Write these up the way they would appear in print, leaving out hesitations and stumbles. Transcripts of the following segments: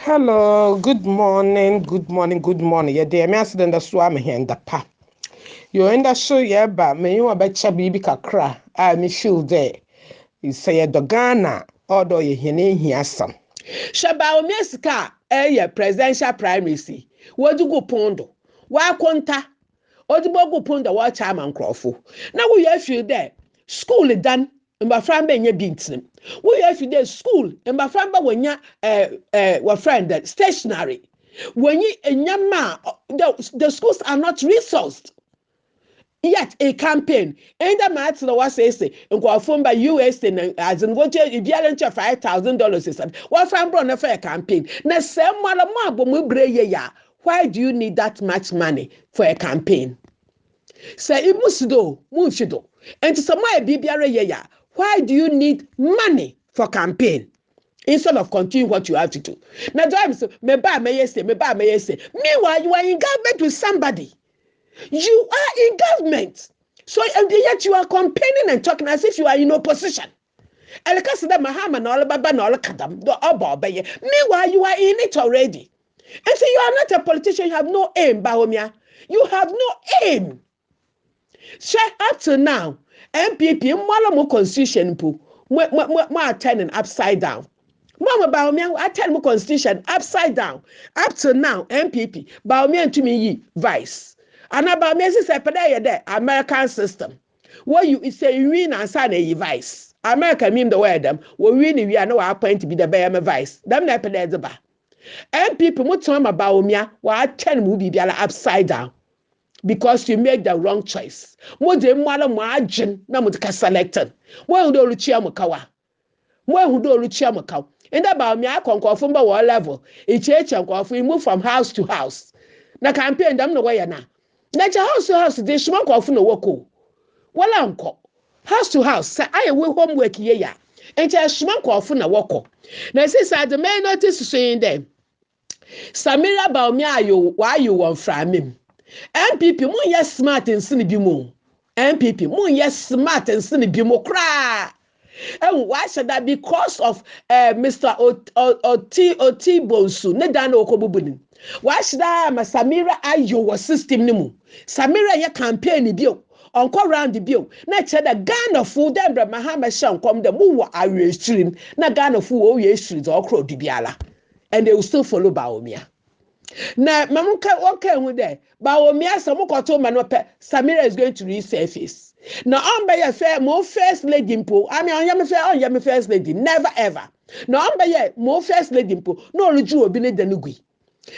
Hello, good morning, good morning, good morning. Yeah, dear, me accident the swam here in the pa. You in the show, yeah, but me you a betcha baby kakra. I me show there. You say the Ghana, although you here some. Bawumia sika presidential primacy. What do go pondo? Wa konta. Odibo go pondo wa chairman crofo. Now we have you there. School done. Mbafra mba nye bintim. We have you there school. Mbafra mba wanya wa friend that stationary. When you nyama the schools are not resourced. Yet a campaign. And the matter was say, and go from by US and as in what you $5,000 is what from Brunner for a campaign. Now, some more, why do you need that much money for a campaign? Say, it must do, move you do. And to some BBR, why do you need money for campaign? Instead of continuing what you have to do. Now, may say. Meanwhile, you are in government with somebody. You are in government. So and yet you are campaigning and talking as if you are in opposition. Meanwhile, you are in it already. And so you are not a politician, you have no aim, Bawumia. You have no aim. So up to now, NPP, more constitution, more turning upside down. Mama Bawumia, I tell my constitution upside down. Up to now, NPP, Bawumia to me vice. And about me say there American system. What you say you win and sign a vice. America mean the word them. We are no appoint to be the bear vice. Them na pede the ba. And people mo talk about Bawumia, wa ten will be upside down. Because you make the wrong choice. Mo de mo agin na mo ka selected. Mo do luchia mo kawa. Mo do luchia mo kawa. In that Bawumia konko from ba level. E cheche konko move from house to house. Na campaign them no way na. Nature house to house, they smoke off no woko. Well, uncle, house to house, say I will homework ye, and just smoke off no woko. Now, since I the main notice saying them, Samira Bawumia, you why you want from him? NPP, moon yes smart and sinny be moon. NPP, moon yes smart and sinny be mo cry. And why should that? Because of Mr. Oti Bonsu, Nedano Okobubunin. Why should I am a Samira Ayo system nimu? Samira ya campaign bill. Uncle round the bill. Nature the Ghana food, then Mahama Shan come the Muwa Area stream. Na Ghana food, ye streets or crow dibiala. And they will still follow Bawumia. Now, Mamuka, what can we there? Bawumia, Samukoto Manope, Samira is going to resurface. Now, I'm by a fair, more first lady po. I mean, I am a first lady, never ever. Now, I'm by a more first lady po. No, Luju will be the Nugui.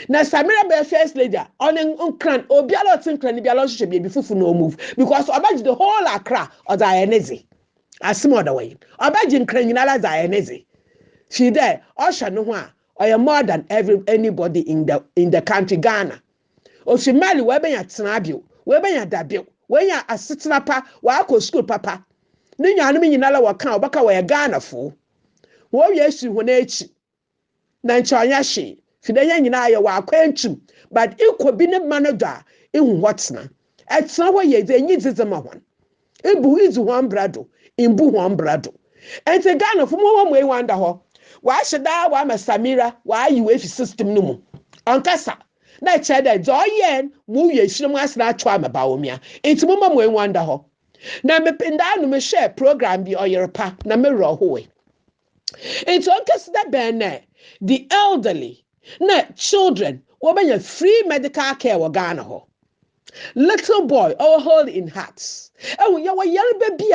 Now, Samira be first lady on cran or Bialo Tinkran, Bialo should be before no move because about the whole Accra or Dianese. A small way. About Jim Cranula Dianese. She there, Osha no one, or more than anybody in the country Ghana. Or she marry Webben at Snabio, Webben at that bill. When you're a sitting papa, wako school papa. No, you are not in our account, baka where Ghana for. Wo yes, you when H. Nanchayashi. Fidaya in I wa quenchum, but it could be a manager in what's now. At somewhere ye, they need the one. Ibu is one brado, imbu one brado. And the Ghana from one way wonder ho. Why should I want a Samira? Why you with system no? Ankasa. Na cheddar joy yen, move ye shimmas na trauma Bawumia. It's mumma way wonder ho. Na me pinda no me share program be or your pa, na me raw hoy. It's Ankasa bene, the elderly. Na children, women have free medical care wa Ghana ho. Little boy, all hold in hearts. Oh, you are yellow baby.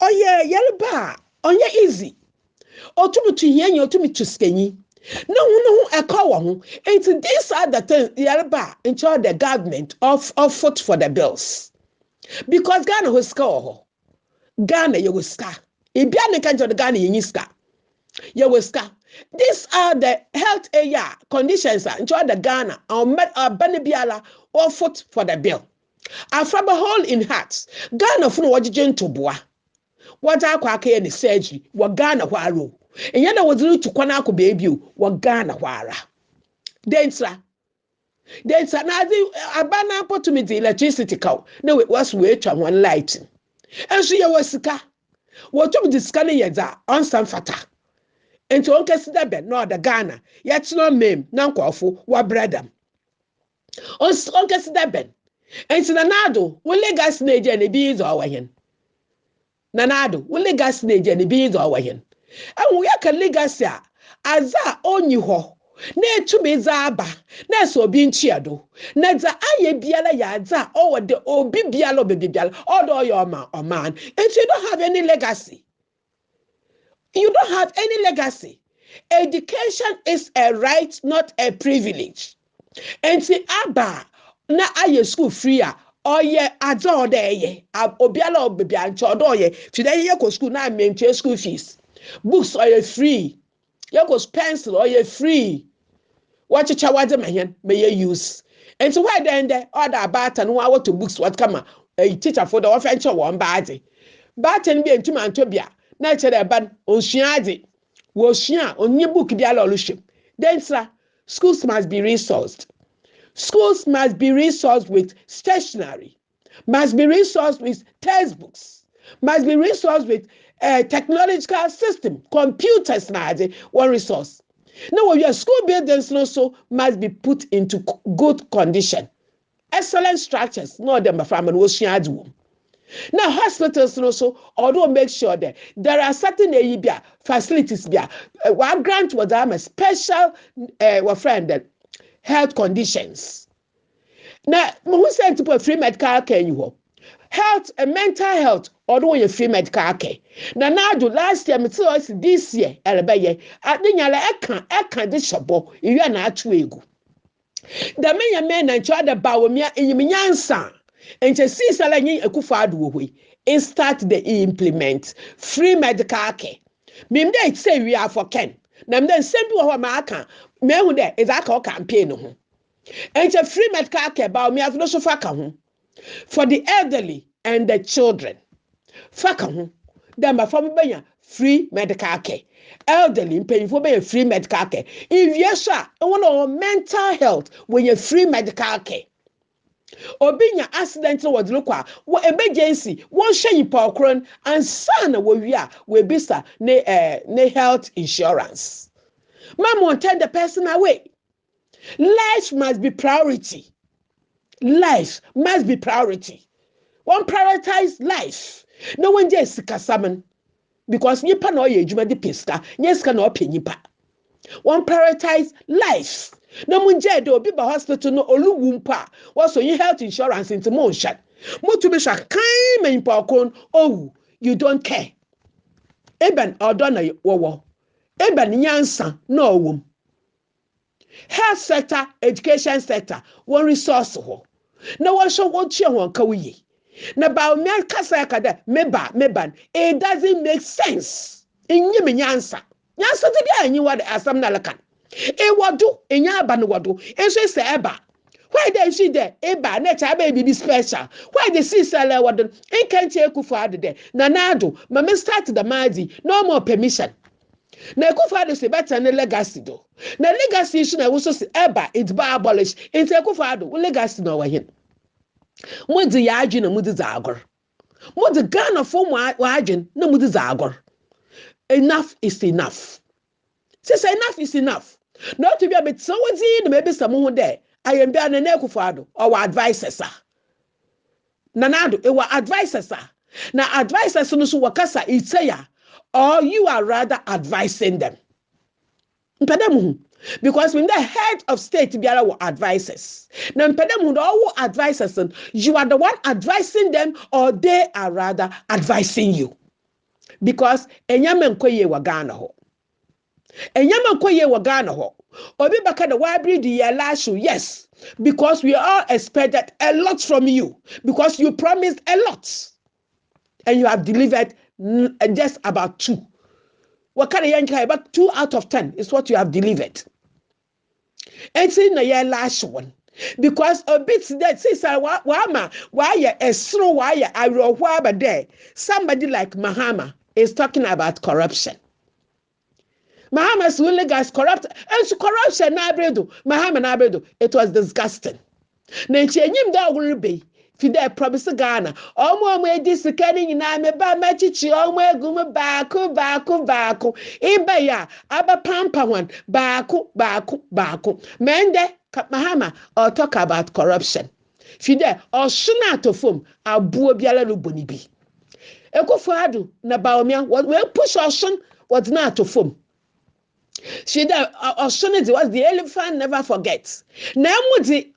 Oh yeah, yellow bar. Oh yeah, easy. Oh, to yen, you to me to skinny. No, a call. It's this other thing, yellow bar, in charge the government of foot for the bills. Because Ghana will score. Ghana, you will scar. If you can't the Ghana, you scar. You will scar. These are the health area conditions that enjoy the Ghana or Benebiala or foot for the bill. After the hole in hearts, Ghana from what you to boa. What I quack any surgery, what Ghana waro. And yet I was little to Kwanako baby, what Ghana wara. Densra. Now I ban opportunity electricity cow. No, it was wait on one lighting. And so you was sika. What took the scanning yet on some fata. Into on consider ben no the Ghana. Yet no meme, nankwafu, wa bredam. On consider ben. Into nanado, will legas nature and be is our hen. Nanado, will legas nature and be is our hen. And we are legacy aza onyi ho. Na tumi za aba na so obi nchiado na za aye biala ya za o de obi biala obi biala all do your man and you don't have any legacy. You don't have any legacy. Education is a right, not a privilege. And see aba na aye school free or ye azo de ye obiala obi biala nchodo ye today ye go school na maintain school fees. Books are free. Ye go pencil or ye free. Watch a child may you use. And so why then the other about and what to books what come a teacher for the offensive one body. But and be into Mantobia, natural ban on Shiadi, was Shia on your book dialogue. Then, sir, schools must be resourced. Schools must be resourced with stationery, must be resourced with textbooks, must be resourced with technological system, computers, one resource. Now, your school buildings also must be put into good condition. Excellent structures, no them from an ocean. Now, hospitals also, although make sure that there are certain facilities, one grant was a special health conditions. Now, who said to put free medical care you health and mental health although you free medical care. Now do last year this year elebeye adinyala eka de shobo you na atu egu. The men and child the Bawumia inyiminyansa enche si sala nyi Akufo-Addo wo hoi start the implement free medical care. Mim dey say we are for Ken. Na mden sembi wo ma aka me hu de is aka campaign ho. Enche free medical care Bawumia no so fa ka ho. For the elderly and the children. Faka them are free medical care. Elderly paying for free medical care. If yes, sir, one of mental health when you free medical care. Or being an accident was look what emergency, one shame power and son will be sir ne health insurance. Mom won't turn the person away. Life must be priority. Life must be priority. One prioritize life. No one just kasaman because nipa no ye juma di pesca. Yes, can not pay nipa. One prioritize life. No one just do be hospital no oluwumpa. Also, you health insurance into motion. Motubisha kind in pakon. Oh, you don't care. Eben ordona wo. Eben nyansa no wom. Health sector, education sector, one resource ho. No one show what you want kawiye. Na Bawumia kasa kada meban. It doesn't make sense. Inyi nyansa. Nyansa ti dia anyi wad asam na lakan. E wadu enya aba no wadu. Enso se eba. Why they see there? Eba na cha baby special. Why they see sala wadu? En kanche Akufo-Addo there. Na nado, mama start the mazi. No more permission. Na Akufo-Addo se better na legacy do. Na legacy issue na also se eba it ba abolish. Into Akufo-Addo legacy no wa hin. Mudi yaji na mudi zagor. Mudi Ghana for wajin na mudi zagor. Enough is enough. Say enough is enough. Not to be a bit so maybe someone there. I am being an Akufo-Addo or advisors. Nanado, it was advisors. Now advisors no so wakasa itseya or you are rather advising them. Because when the head of state biara were advisors. Now all advisors, you are the one advising them or they are rather advising you. Because enyame nkoye wa Ghana ho. Enyame nkoye wa Ghana ho. Obi baka the wabri di yalashu, yes. Because we all expected a lot from you. Because you promised a lot. And you have delivered just about 2. What kind of yankai? About 2 out of 10 is what you have delivered. And see na your last one. Because a bit that says why you a slow why I will there. Somebody like Mahama is talking about corruption. Mahama's willing guys corrupt and so corruption Mahama Nabredo. It was disgusting. Nenchenyim da will be Fide promise Ghana. Omo edi sika ni nyina me ba machichi omo egum baako. Ibe ya aba pampa one baako. Mende Mahama or talk about corruption. Fide or sooner to form abuo biala no boni bi. Ekofado na Bawumia we push Osun was not to form. She that Osun was the elephant never forgets. Now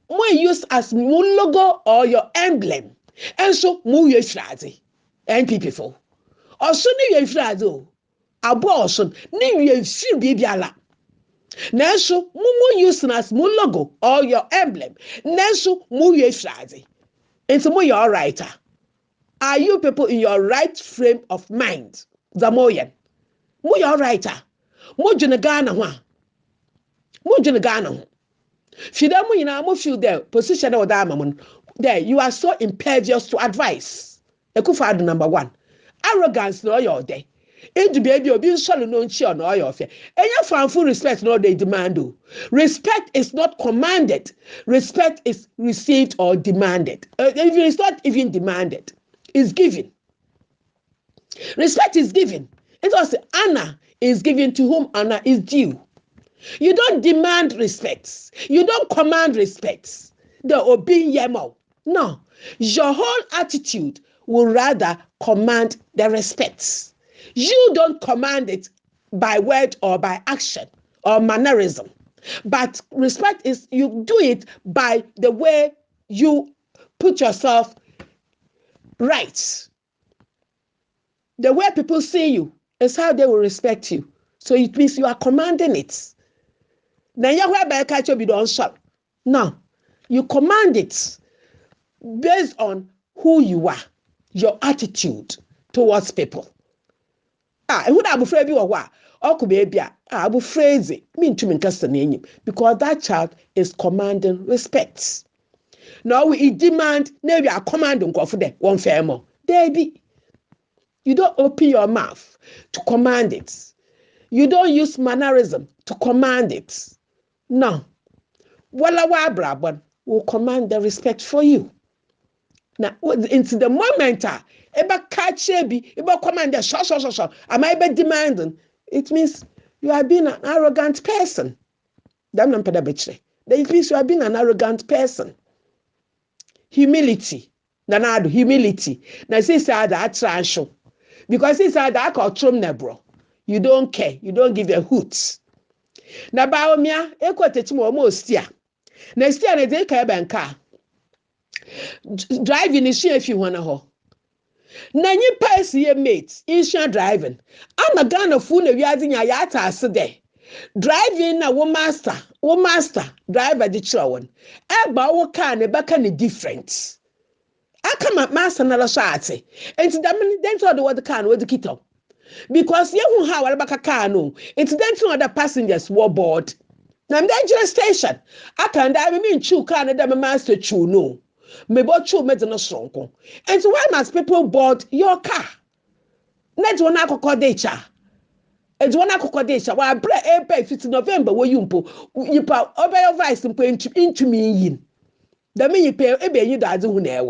more used as mo logo or your emblem. And so mo ye frade. NPP for. Osun ni ye frade o. Abo Osun ni ye fi bibiala. Nanso mo used as mo logo or your emblem. Nanso mo ye frade. It's mo your writer. Are you people in your right frame of mind? Zamoyen. Mo your writer. Mo jene Ghana ho. Mo jene Ghana ho. Fida mo yina mo feel there position or da mamon. There you are so impervious to advice. Ekufado number 1. Arrogance no your day. Edu baby obi nsolo no nchi on your fe. Enya fanfu respect no they demand o. Respect is not commanded. Respect is received or demanded. If it's not even demanded, it's given. Respect is given. It was honor is given to whom honor is due. You don't demand respect. You don't command respect. The obi yemo. No. Your whole attitude will rather command the respect. You don't command it by word or by action or mannerism. But respect is you do it by the way you put yourself right. The way people see you is how they will respect you. So it means you are commanding it. Now no, you command it based on who you are, your attitude towards people. Who da afraid you or could be abu phrase mean to me because that child is commanding respect. Now we demand maybe a commanding for them one fair more. There be. You don't open your mouth to command it. You don't use mannerism to command it. No. Wala wa brabon will command the respect for you. Now, into the moment, eba catch eba command the so. Am I be demanding? It means you are being an arrogant person. That means you are being an arrogant person. Humility. Nanado, humility. Now, say that transho. Because it's that culture nebro. You don't care. You don't give a hoot. Na Bawumia, teaching almost here. Next year, they take a car. Driving is if you want to ho. Na you pass your mates, insure driving. I'm a gun of fool of yarding a yata today. Driving a master, driver the children. Eba can a back any difference. I come at master na shate. And then to the what the can with the kito. Because you won't have a car no. It's then to other passengers were board. Now I'm dangerous station. I can't dive me in chew can and master chew no. Me bought chew made no strong. And so why must people board your car? Net one akokodecha. It's one akokodecha. Well, I pray April 15 November where you pa obey your vice into me yin. The mean you pay ebe you da do na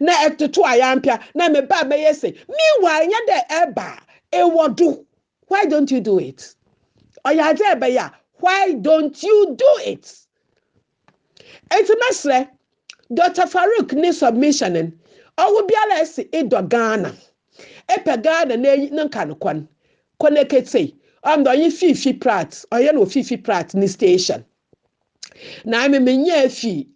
na ektoto ayampia na me ba me yese meanwhile nya de eba e wodu. Why don't you do it? Oya de eba ya, why don't you do it? It's a message. Dr. Farouk ni submission en owo biala ese edo Ghana epe Ghana na nka no kwan connect say do yin fifi prat oye no fifi prat ni station na me nya fi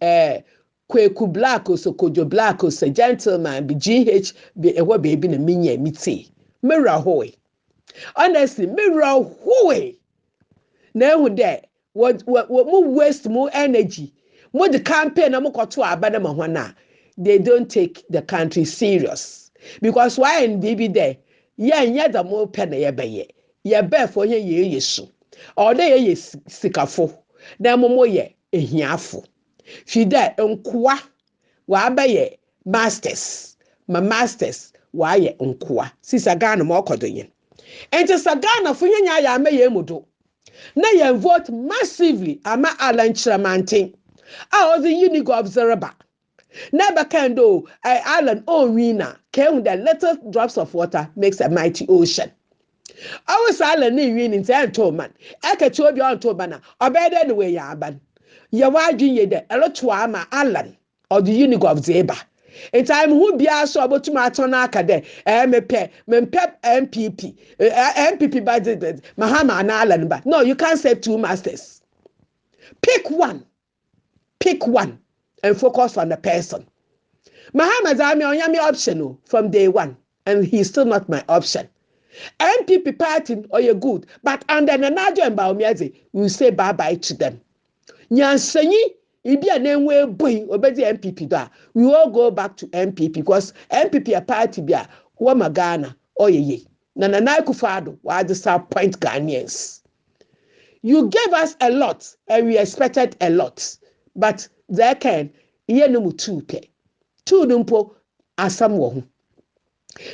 Kweku black or so kojo black or so gentleman be GH be a baby na minya miti. Mirror hoy. Honestly, mirror hoy. Now there, what more waste more energy. More the campaign I'm to abadama. They don't take the country serious. Because why in baby there? Yeah, the more pen ye be ye bear for ye yesu. Or they ye sikafo. Na momo ye ehiafo. Fida nkwa wa abaye masters ma masters wa ye nkwa sisa Ghana ma okodo yen enti sa Ghana fo nyanya ya amaye mudo na ye vote massively ama alanchiramanten a o the unique observer Never can do island own winner. Came the little drops of water makes a mighty ocean. Always island ni win in Santo man. I can show you on Tobana, or better anyway, Yaban. Yawaji ye de a lot to ama island or the unique of Zeba. In time who be also about to my tonaka de MP, NPP, NPP by the Mahama and Island. But no, you can't say two masters. Pick one and focus on the person. Mahama Zami on Yami optional from day one, and he's still not my option. NPP party or you good, but under the Najo and Bawumia, we say bye bye to them. Nyansanyi, if you name way boy, obey the NPP da. We all go back to NPP because NPP a party be a Wamagana or ye. Nana Kufado, why disappoint Ghanaians. You gave us a lot and we expected a lot, but there can ye no two pay. Two numpo as some one.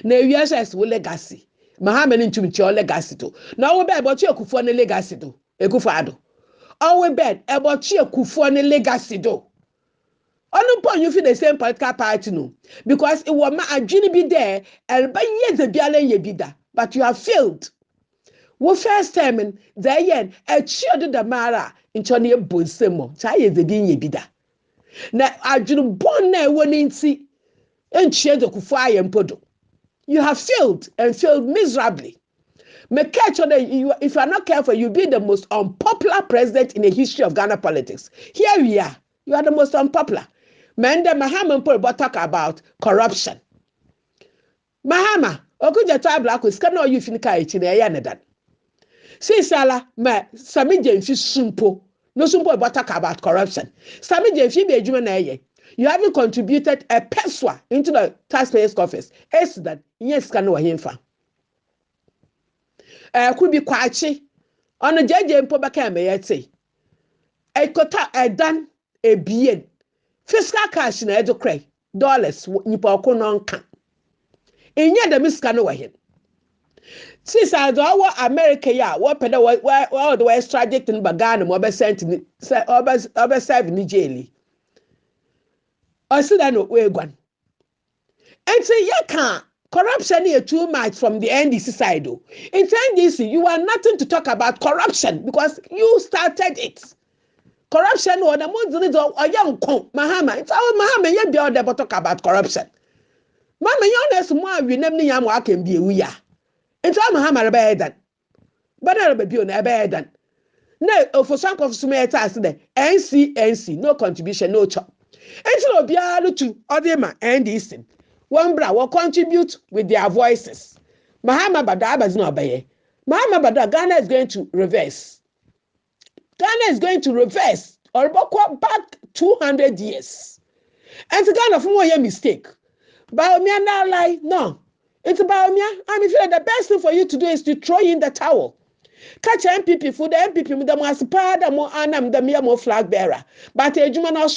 Na wiase wo legacy. Mahama ni ntumi your legacy to. Na wo be about you Akufo ne legacy to. Ekufado. Always bad about you Akufo ne legacy do. Onu point you feel the same political party no because it was my adwini be there and by years the biale ye bida but you have failed. Wo first time in there yen e chiodo da mara nchone e bonsemo cha ye the bin ye bida. Na adwini bon na e woni nti enchie de Akufo ayempodo. You have failed and failed miserably. If you are not careful, you'll be the most unpopular president in the history of Ghana politics. Here we are. You are the most unpopular. Mende Mahama Mpo talk about corruption. Mahama, okuja to black with scan all you finika ichi na ya nedan. See sala ma sami jemfi sumpo. No sumpo talk about corruption. Sami jemfi be adwuma na ye. You haven't contributed a peso into the taxpayers' coffers. It's that yes, can know him for. Could be quite on a judge and Pobaka may I say. A quota a done a being. Fiscal cash in a cray, dollars, Nipoko non can. In yet the miss can know him. Since I do our America, what pedo all the way extradited in Bagana, Mobile sent over 7 jail. I said I know where one. And say you can't corruption here too much from the NDC side though. In NDC, you are nothing to talk about corruption because you started it. Corruption or the most or young Mahama. It's our Mahama, you be all there talk about corruption. Mama, you know more we name the yam can be we are. It's our Mahama better. But I'll be on a better. No, for some of some the NC, no contribution, no chop. And so be able to other man and this one bra will contribute with their voices. Mahama Bada is not by Mahama Bada Ghana is going to reverse. Ghana is going to reverse or back 200 years. And it's Ghana for more mistake. Bawumia now like no. It's Bawumia. I mean, the best thing for you to do is to throw in the towel. Catch NPP for the NPP with the most part of more anam the mere more flag bearer. But a German or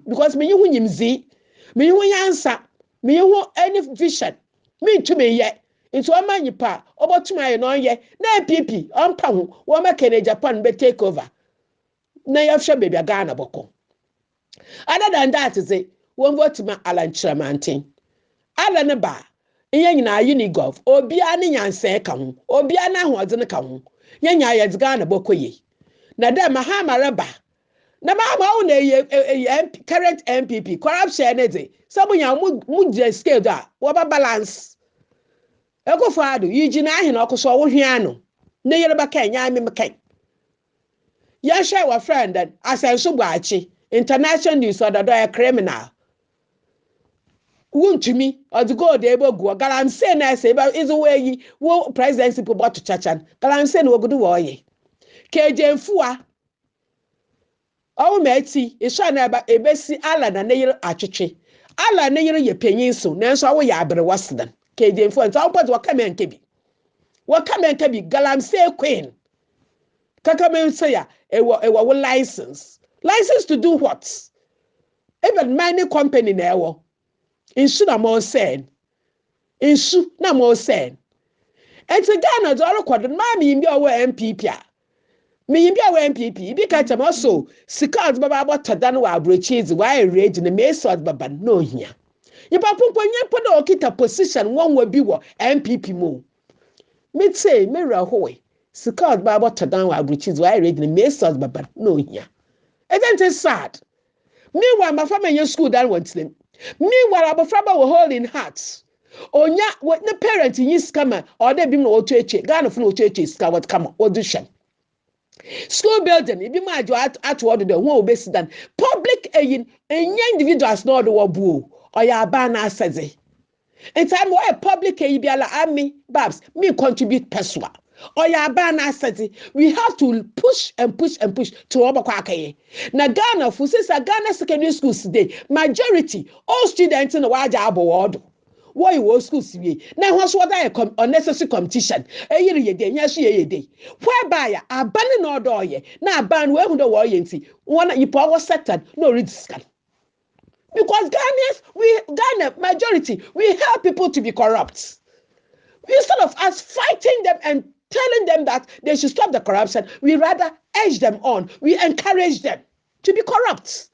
because me you win him z, me you win answer, me you want any vision. Me to me yet. It's one man you pa, about to my non ye, na NPP, on pound, one make Japan be take over. Na you have baby a Ghana boko. Other than that is it, one vote to my Alan Tramantin. Alan ba. Yen na unigov obia ne nyanse ka ho obia na hoodze ka ho yenya ye Ghana bokoye na da Mahama reba na Mahama wo na current NPP corruption ne de sabunya mu scale da wo ba balance Ekofado yiji na ahina okoso wo hwe ano ne yereba kan nya me mekan ya share wa friend that asenso gbachi international news ododo criminal to me or to go there go galam say na say is the way wo presidency people to chachan galam say no go do woye KJ Mfua o meti iso na ba ebesi ala na ne yire atwetwe ala ne yire ye panyin so nanso wo ya abere wasdan KJ Mfua nta wo wa kamen kebi galam say queen kakamen say ya ewo license to do what even mining company na ewo Insu na mo sen. Insu na mo sen. And to Ghana, do record mami imbi owo NPP a. Me be a NPP, be catch also. Sika baba botadan wa abrochiz, why rage in the meso baba no here. You papa put no kita position one will be what NPP mo. Me say, me rahoy. Sika baba botadan wa abrochiz, why rage in the meso baba no here. Isn't it sad? Meanwhile, my family in school that wants them. Meanwhile, our father were holding hearts. Onya, what the parent in his scammer, or they be no church, Ghana for no churches, what come, audition. School building, if you might at order the one base done. Public and individuals know the wabu, or ya banner says it. And time where public army, Babs, me contribute personal. Or ya banner says it. We have to push and push and push to Obakwakaye. Na Ghana, for since Ghana secondary schools today, majority, all students in the Waja Abo. Why was school see? Now, what's what I unnecessary competition? A year a day, yes, a day. Whereby a banning or door ye, now ban where the warrior see. One you power sector, no risk. Because Ghana majority, we help people to be corrupt. Instead of us fighting them and telling them that they should stop the corruption, we rather urge them on. We encourage them to be corrupt.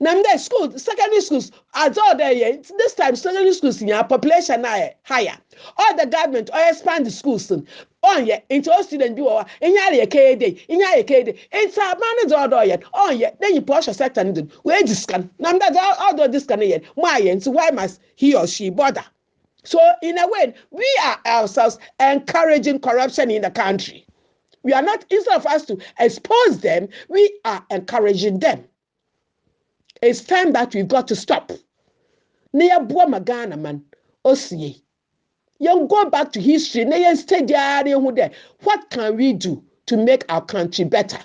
Now, school, secondary schools, as all there, this time, secondary schools in your population are higher. All the government, or expand the schools, on yet, into all students, do in your KD, in your KD, it's a manage all yet, on yet, then you push a second, where this can, now that's all this can yet, why, and so why must he or she bother? So, in a way, we are ourselves encouraging corruption in the country. We are not, instead of us to expose them, we are encouraging them. It's time that we've got to stop. Near Bawumia Ghana man, Osie. You go back to history. What can we do to make our country better?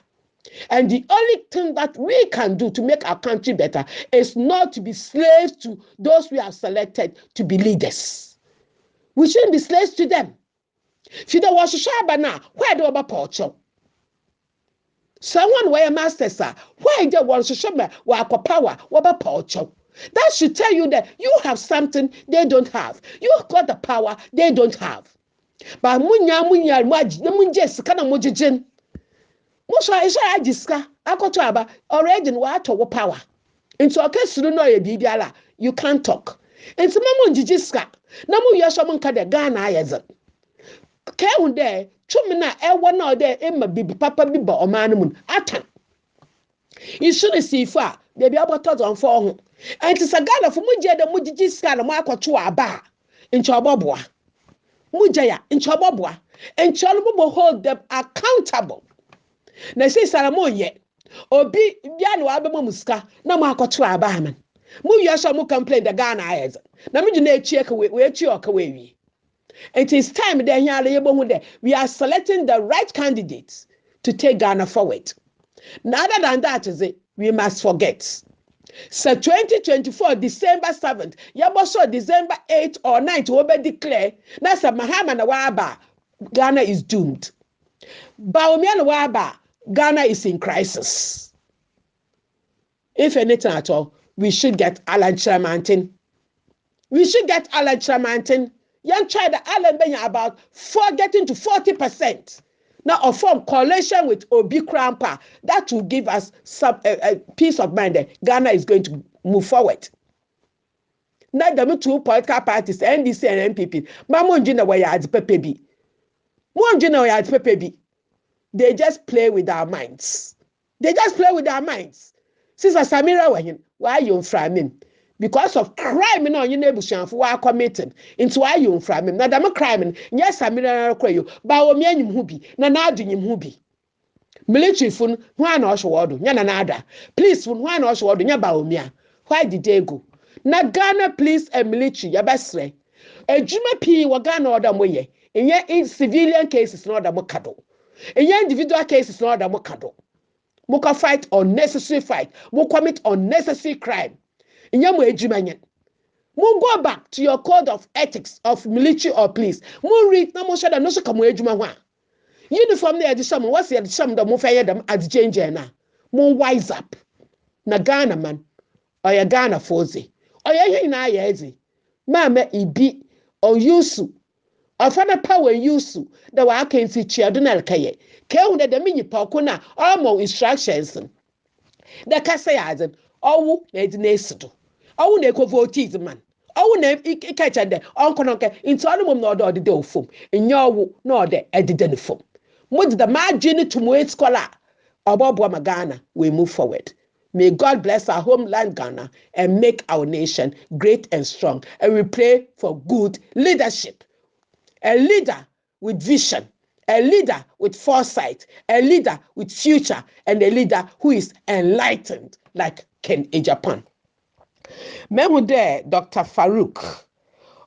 And the only thing that we can do to make our country better is not to be slaves to those we have selected to be leaders. We shouldn't be slaves to them. If you don't watch Shabana, where do you pocho? Someone where masters are, why they want to show me what power, what pocho? That should tell you that you have something they don't have. You've got the power they don't have. But munja kana mojijin. Musha isha ajiska akoto aba already wa power. Into case you know ye you can't talk. Into mamu jijiska. Namu yasha munka de Ghana ayezan. Kehun there, chumina na there emma bibi papa biba omanimun atan. You shouldn't see far, baby about on for and it's a Ghana for Muja the Mujiska and Marco to a bar in Chababwa. Mujaya in Chababwa and Chalabo hold them accountable. Now say Salamon yet or be Biano Abamuska, no Marco to a barman. Muyasha mu complain the Ghana eyes. Now me check away where you away. It is time that we are selecting the right candidates to take Ghana forward. Now, other than that, is it, we must forget. So 2024, December 7th, Yaboso December 8th or 9th, will be declared, Nasa Mahama Nawaba, Ghana is doomed. Bawumia Nawaba, Ghana is in crisis. If anything at all, we should get Alan Chamantin. We should get Alan Chamantin. Young child Alan Benya about getting to 40%. Now, a form coalition with Obi Krampa, that will give us some peace of mind that Ghana is going to move forward. Now, the two political parties, NDC and NPP, they just play with our minds. They just play with our minds. Since Samira, why are you framing? Because of crime, you know, who are committed into why you from him. Now, I'm a crime. Yes, I'm in a crayo. Bawumia Hubi, Nanadu Hubi. Military fun, one or shawadu, Yananada. Please, one or shawadu, Bawumia. Why did they go? Na Ghana police and military, Yabasre. A Juma P. Wagana or Damoye. In your civilian cases, not a mocado. In your individual cases, not a mocado. Muka fight unnecessary fight. Mu commit unnecessary crime. Go back to your code of ethics of military or police. Read no shada no so come uniform the edition. What's the edition that fire them at change na? Wise up. Na Ghana man or ya Ghana fozi. Or ya na yezi. Mama ibi or yusu. Afana power use the wa can see chiaduna kaye. Ke de mini pokuna almo instructions. The kasayazin, oh, made nesido. Oh, ne vote man. Oh, ne catch a day, uncle into animum nor the door foam. In your nor the edit foam. Would the margin to wait scholar? Above Magana, we move forward. May God bless our homeland Ghana and make our nation great and strong. And we pray for good leadership. A leader with vision, a leader with foresight, a leader with future, and a leader who is enlightened like Ken Japan. Memu there, Dr. Farouk,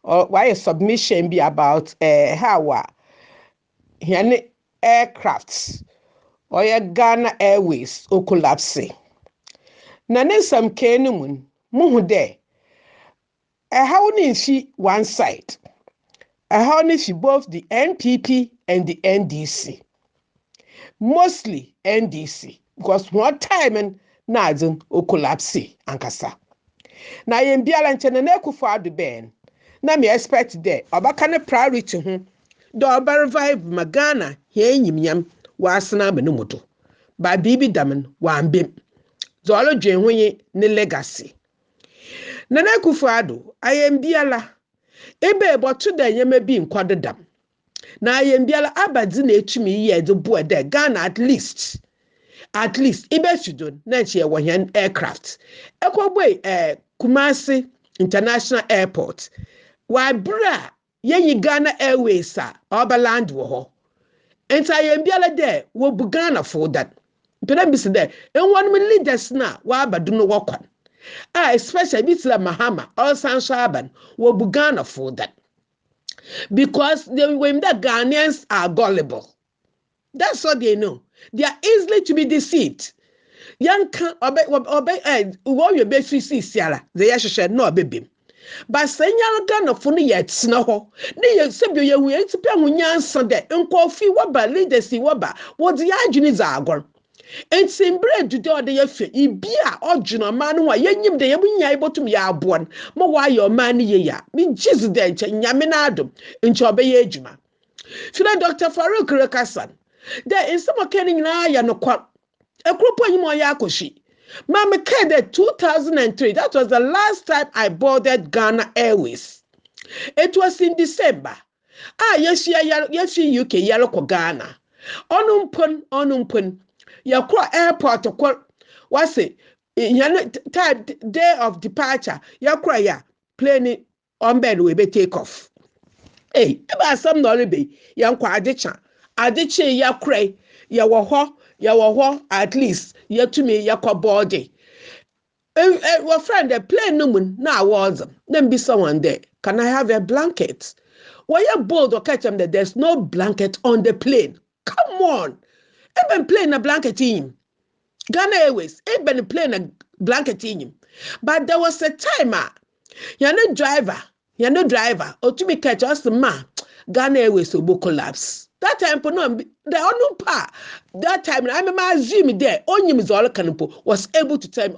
or why a submission be about how aircrafts or Ghana Airways o collapse. Na ne nsam kenu mun muhu de how ni fi one side. How ni fi both the NPP and the NDC. Mostly NDC because one time and nazin o collapse ankasa. Na yembiala nchene na Akufo-Addo ben na me expect there obaka ne priority ho do oba revive magana he enyimyam wasena benumoto ba bibi damen wa ambem zolo dwenhoye ne legacy na Akufo-Addo ayembiala ebe botu da nyema bi nkwadedam na ayembiala abadzi na etumi ye de bo de Ghana at least ibe sudon na nche wo hen aircraft ekobwe Kumasi International Airport wa bra yenyi Ghana Airways a oberland wo ho enta yembiala de wo bu Ghana for that mpena bisi de enwon me leaders na wa abadu no wokwan especially bitla Mahama or Sansaban wo bu Ghana for that because when the Ghanaians are gullible. That's what they know. They are easily to be deceived. Young can obey you basically siala. They should no baby. But saying Ghana for yet snow. They sub you we to pay when Sunday and coffee waba leaders see waba. What the agents are gone. And same bread to do the yafe. Ibia original man why yenyim de yabunya able to me aborn. Mo why your man ya. Me Jesus den nyaminado. Nchobe yejuma. Fina Dr. Farouk Rekasan. There is some kenning na ya no kwa. A group of you ya koshi. Mama Kede 2003. That was the last time I boarded Ghana Airways. It was in December. Yes, UK yellow ko Ghana. Onumpun. Yakwa airport was it? Time day of departure. Yakwa ya plane on bed we be take off. Hey, about some noribe yankwa adicha yakra ya wo at least yatumi yakwa body. Our friend the plane numun na was then be someone there. Can I have a blanket? Why you bold or catch them that there's no blanket on the plane? Come on. Even playing a blanket in Ghana Airways, even playing a blanket in him. But there was a timer. You're no driver. Or to be catch us the man. Ghana Airways will collapse. That time, the only part. That time, I remember assuming there, only Miss Olakanupo was able to tell me,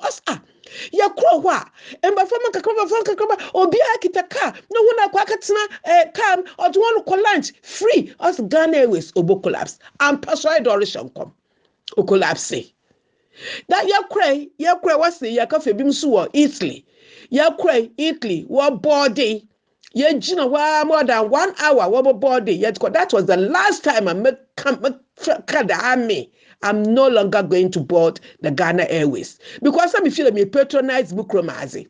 ya kwa and by former kakoma or be akitaka no one aquakatina come or to one ko lunch free us Ghana Airways obo collapse and persuade oration come o collapse that ya cray was the yakafe bimsu Italy ya cray Italy what body ya jina wa more than 1 hour what body yet that was the last time I met army. I'm no longer going to board the Ghana Airways because some feel me patronize Bukromazi.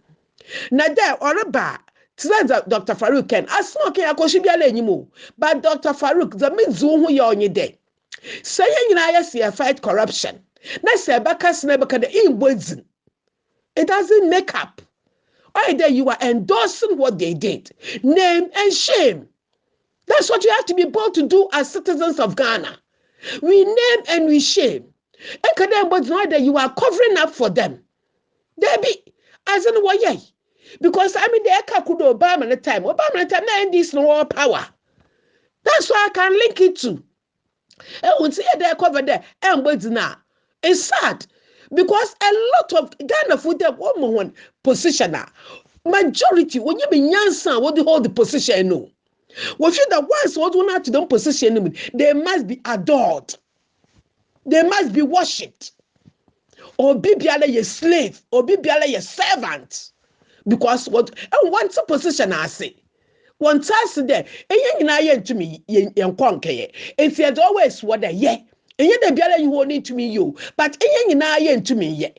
Now there or a bar, Dr. Farouk can ask okay, I could be anymore. But Dr. Farouk, the mizu who you're on your day. Saying I see a fight corruption. Now say Bakas never can in it doesn't make up. Either you are endorsing what they did, name and shame. That's what you have to be able to do as citizens of Ghana. We name and we shame. But that you are covering up for them. Debbie, as in why? Because I mean the Eka could Obama the time. Obama the time now this no power. That's why I can link it to. And we see they cover there. And what's now? It's sad. Because a lot of Ghana food there one positioner. Majority when you be Nyansan, what they hold the position no. We feel that once what we not to them position, they must be adored. They must be worshipped. Or be a slave, or be a servant. Because what and once a position I say. One task there, and you know, to me, and conquer. It's yet always what I ye. And yet the biala you want to me you, but you know, to me ye.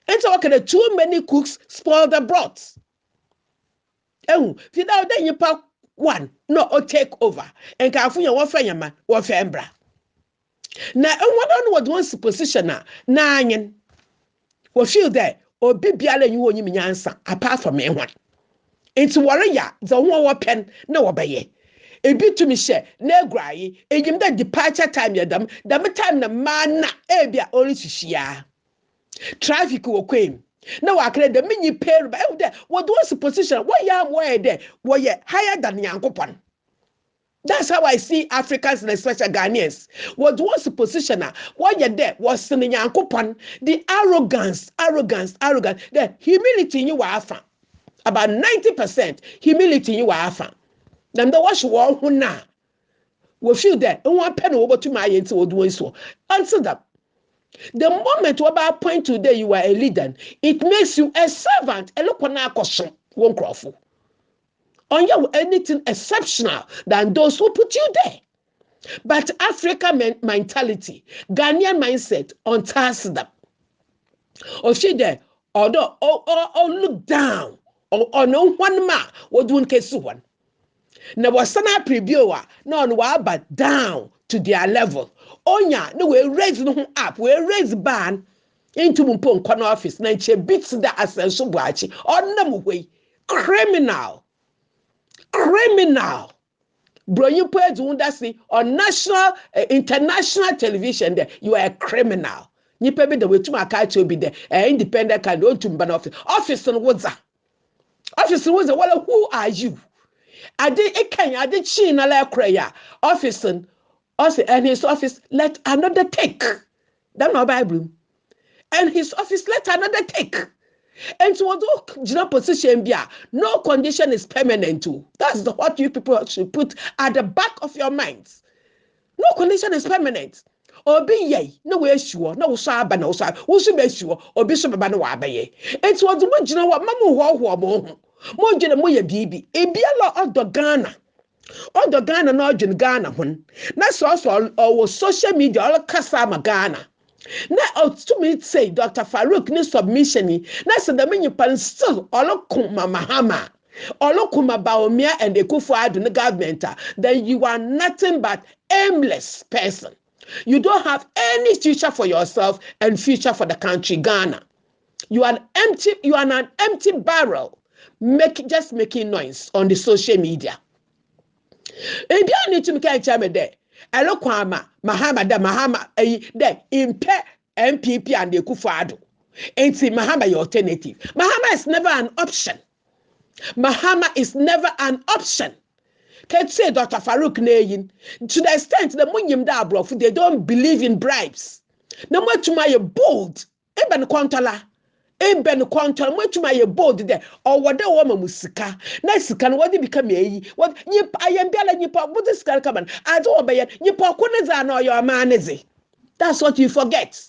And so okay, too many cooks spoil the broth. Oh, without then you pack one, no, or take over. And California, what for your man, what for embra. Now, and what wants to position now, nine. What feel there, or be biala you want me answer, apart from me one. Into warrior, the one pen, no obey. A bit to me share, no gray, a gim that departure time ya them, the time the man ebia only to share. Traffic will claim. Now I create the mini pair by there. What was the position? What yam where there? What ye higher than Yankopon? That's how I see Africans and especially Ghanaians. What was the position? What ye there was in Yankopon. The arrogance, the humility you were found. About 90% humility you are found. Then the wash wall who now will feel that and one penny over to my into doing so. Answer them. The moment we about point today you are a leader, it makes you a servant. A look on our caution, one crawford. On you anything exceptional than those who put you there. But African mentality, Ghanaian mindset on task them. Or she there, although or look down. Or no one ma what doing case one. Now was sana previewer no but down to their level. Onya no we raise no up, we raise ban into Mumpon corner office. Na che beats the ascenso buachi on them way. Criminal. Bro, you put see on national, international television there, you are a criminal. You pay me the way to my culture be there, independent can don't to ban office. Office and what's that? Officer was well, who are you? I did chin a la prayer. Officer, also, and his office let another take. That's not Bible. And his office let another take. And so, no position be no condition is permanent too. That's what you people should put at the back of your minds. No condition is permanent. Or be ye, no way sure, no sab, no sab, who should be sure, or be some banner wabe. It's what you know what Mamma Monjana moya bibi, a biala of the Ghana. All the Ghana no Ghana one. That's also our social media, all Kasama Ghana. Now, to me say Dr. Farouk ni submission. That's the menu pan still all kuma Mahama. All kuma Bawumia and the Kufu in the government. Then you are nothing but aimless person. You don't have any future for yourself and future for the country, Ghana. You are an empty barrel. Just making noise on the social media. And you need to make a chame there. Eloquama, Mahama, there, impair NPP and the Kufado. Ain't see Mahama your alternative. Mahama is never an option. Mahama is never an option. Can't say Dr. Farouk Nayin. To the extent the Munyim Dabrof, they don't believe in bribes. No more to my bold. Eben Kontala. Eben Quantum, which my board there, or what the woman musika. Nice can what they become a what yip, I am Bella Nipa, what is come I don't obey it. Nipa Kunazan or your man is it. That's what you forget.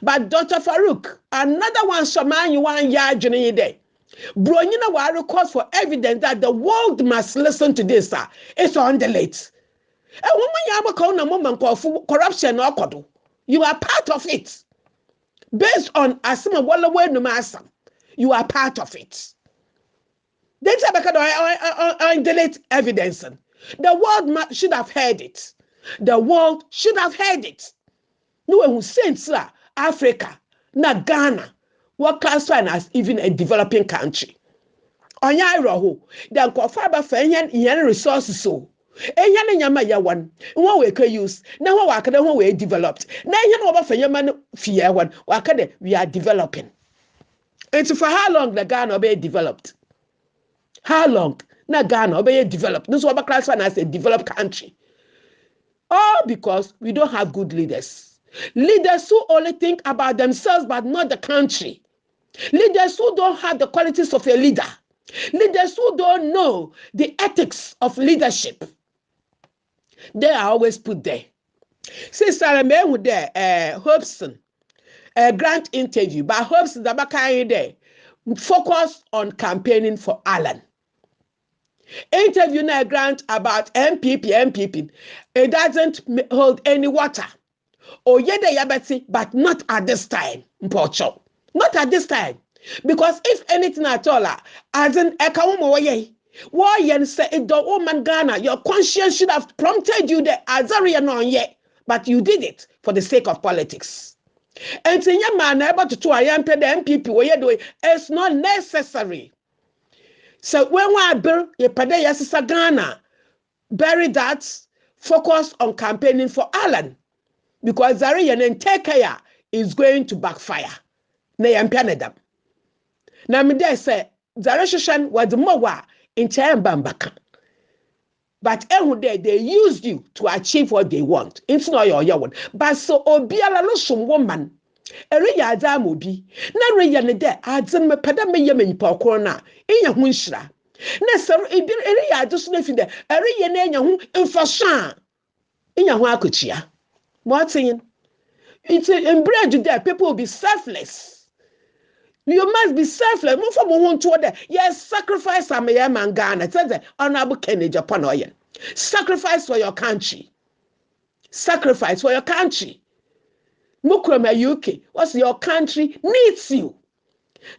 But Dr. Farouk, another one, Shaman, you want yard journey day. Bro, you know what I request for evidence that the world must listen to this, sir. It's on the late. A woman, you have a corruption or kodo. You are part of it. Based on Asima Wallaway Numasam, you are part of it. Then I delete evidence. The world should have heard it. The world should have heard it. No one who sends Africa, not Ghana, what classified as even a developing country. On Yairo, then Kofaba Fenyan resources so. Eyan nyama ya one we can use now what can we developed now you know about man fear one we are developing. It's for how long the Ghana be developed? How long na Ghana be developed? This is what classified as a developed country. All because we don't have good leaders. Leaders who only think about themselves but not the country. Leaders who don't have the qualities of a leader. Leaders who don't know the ethics of leadership, they are always put there. Sister Remehu there, Hobson, grant interview, but Hobson Dabaka there, focus on campaigning for Alan. Interview na grant about NPP. It doesn't hold any water. Oh, yeah, but not at this time, Mpocho. Not at this time. Because if anything at all, as in Ekawumo, why you say it don't woman Ghana, your conscience should have prompted you the Azaria non yet, but you did it for the sake of politics. And saying your man able to I am pay the NPP what you doing, it's not necessary. So when we bill you pay the Ghana, bury that, focus on campaigning for Alan. Because Zaria and take care is going to backfire. Na yampianedam. Na me dey say Zarishan was more in Chambambaka. But they used you to achieve what they want. It's not your one. But so obiala no some woman. Eriya adam obi. Na reya ne de adzem me peda me yem nipa korona. Inya hu nhira. Na so eriya aduso na fi de eriya na nya hu mfasha. Inya hu akochia. What's saying? It's in there. People will be selfless. You must be selfless. Move from one to other. Yes, sacrifice a man Ghana. Says the honorable Kennedy Japan oil. Sacrifice for your country. Sacrifice for your country. Mukroma UK. What's your country needs you.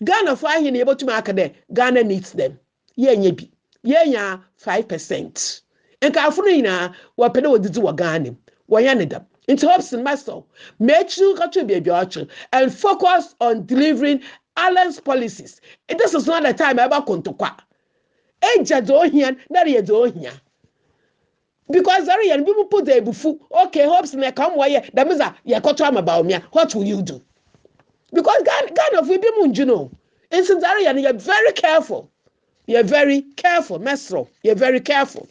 Ghana for being able to make there. Ghana needs them. Yebi. Yeah, 5%. And California, what pedo would do a Ghana. Wayanidam. Into Hobson Master, make sure to be a and focus on delivering Alan's policies. This is not the time about Kontokwa. Eja do here, not ye do here. Because there are people put there before, okay, Hobson may come where that means you got to Bawumia. What will you do? Because Ghana of Wibimun, you know, in Sinzarian, you're very careful. You're very careful, Master. You're very careful.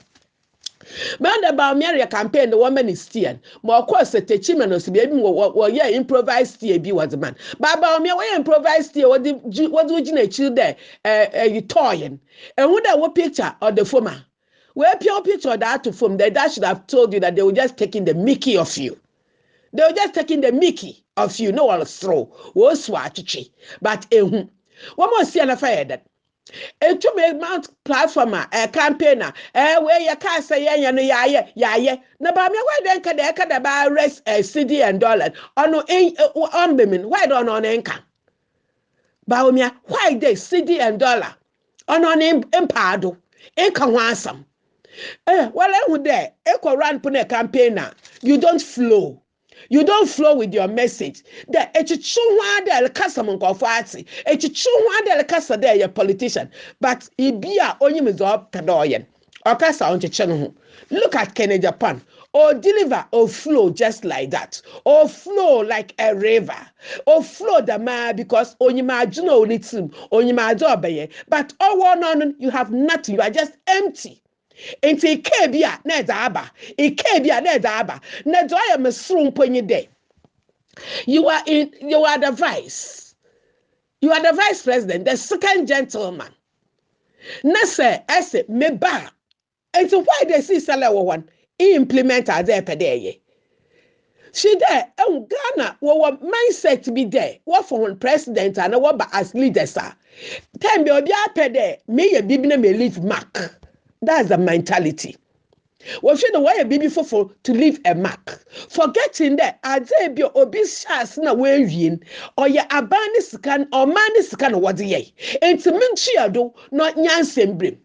Man the Bawumia campaign, the woman is steering. More of course, the teachman was be able to improvised steer be was a man. But Bawumia, we improvised steer, what would you chill there? You toying. And would that what picture or the former? Where pure picture that to form, that should have told you that they were just taking the Mickey of you. They were just taking the Mickey of you, no one throw. Was swatchy. But one more see an affair that. A 2 month platformer, a campaigner, where you can't say, yeah, no, but me, why then can they buy rest a CD and dollar? Or no, on women, why don't on income? Bawumia, why they CD and dollar? On impado, income wansome. Well, I would there, echo run put a campaigner, you don't flow. You don't flow with your message. That echichunwa de customer kofati. Echichunwa de kasa de your politician. But ibia only mizob kadoyen. Okasa on chichenu. Look at Kennedy Japan. Or deliver or flow just like that. Or flow like a river. Or flow the man because onyima juno nitim. Onyima dobeye. But all one on you have nothing. You are just empty. Enti ikebia na aba ikebia na aba na do ya mesru mponyi de you are the vice president, the second gentleman na say ese me ba enti why they see sala one implement as e pedeye she there Ghana wo mindset be there what for one president and what as leaders time be obi apede me ye bibi na me leave mark. That's the mentality. We should know why a baby for to leave a mark. Forgetting that as a be obese na wearing or ya abani scan or mani scan what ye. It's a do not nyansem brim.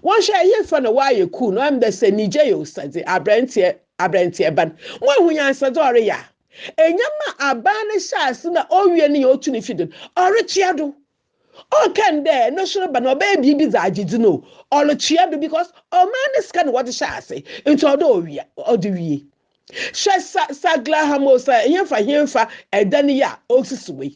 One share here for a while you cool. No, I'm the say Nigeria said the Abrentia ban. One who answer Doria. And yama abani shas na all we any opportunity or a chiado. Oh, can there no sure but no baby bizaji no all the chiado because oh man is kind of what the say into Odoria or do we sagla hamosa yemfa edania osiswe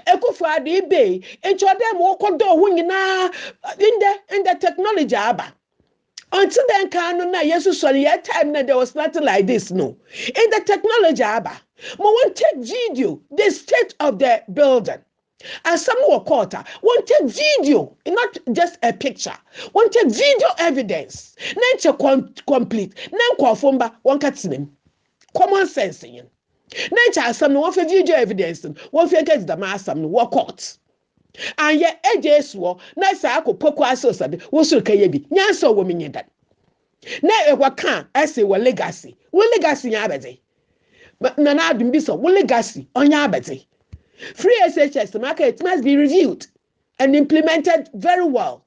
ekufo ade be into them wokodo ho nyina in the technology aba until then can na yesu sorry your time na there was nothing like this no in the technology aba mo won't take video the state of the building. And some were caught. Want a video, not just a picture. Want a video evidence. Nature complete. Nan kwafomba one katsinem. Common sense in. Nature some no one for video evidence. One for get the mass some work out. And yet edges war. Nice I could poke us so sad. What should kayebi? Nyan so women in that. Na e waka ese wo legacy. Wo legacy ya abede. But nana adum bi so wo legacy onya abede. Free SHS market it must be reviewed and implemented very well.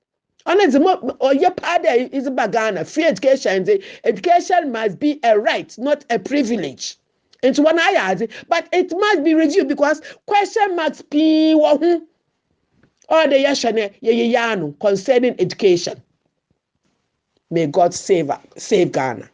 Honestly, your part is Ghana. Free education. Education must be a right, not a privilege. It's one I add, but it must be reviewed because question marks be or the yashane concerning education. May God save Ghana.